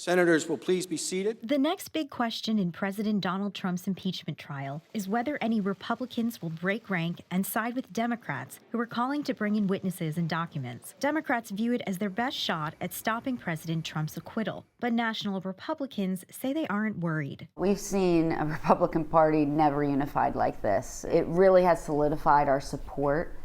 Senators will please be seated. The next big question in President Donald Trump's impeachment trial is whether any Republicans will break rank and side with Democrats who are calling to bring in witnesses and documents. Democrats view it as their best shot at stopping President Trump's acquittal, but national Republicans say they aren't worried. We've seen a Republican Party never unified like this. It really has solidified our support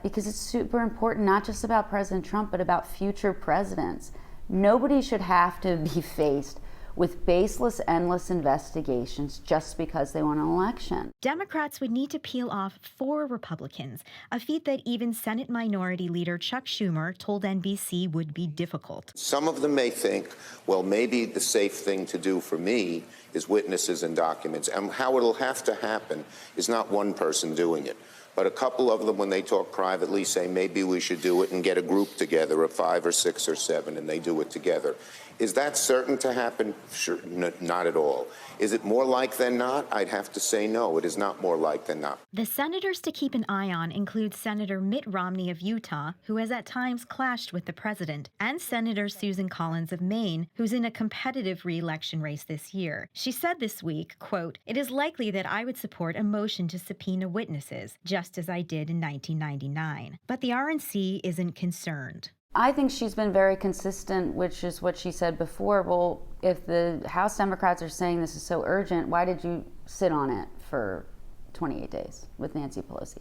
because it's super important, not just about President Trump, but about future presidents. Nobody should have to be faced with baseless, endless investigations just because they won an election. Democrats would need to peel off 4 Republicans, a feat that even Senate Minority Leader Chuck Schumer told NBC would be difficult. Some of them may think, well, maybe the safe thing to do for me is witnesses and documents. And how it'll have to happen is not one person doing it, but a couple of them, when they talk privately, say maybe we should do it and get a group together of 5 or 6 or 7, and they do it together. Is that certain to happen? Sure, not at all. Is it more like than not? I'd have to say no, it is not more like than not. The senators to keep an eye on include Senator Mitt Romney of Utah, who has at times clashed with the president, and Senator Susan Collins of Maine, who's in a competitive re-election race this year. She said this week, quote, "It is likely that I would support a motion to subpoena witnesses, just as I did in 1999. But the RNC isn't concerned." I think she's been very consistent, which is what she said before. Well, if the House Democrats are saying this is so urgent, why did you sit on it for 28 days with Nancy Pelosi?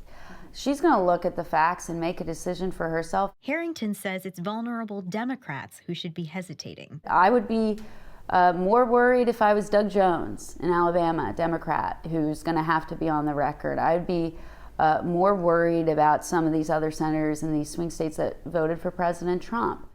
She's going to look at the facts and make a decision for herself. Harrington says it's vulnerable Democrats who should be hesitating. I would be more worried if I was Doug Jones in Alabama, a Democrat, who's going to have to be on the record. I'd be more worried about some of these other senators in these swing states that voted for President Trump.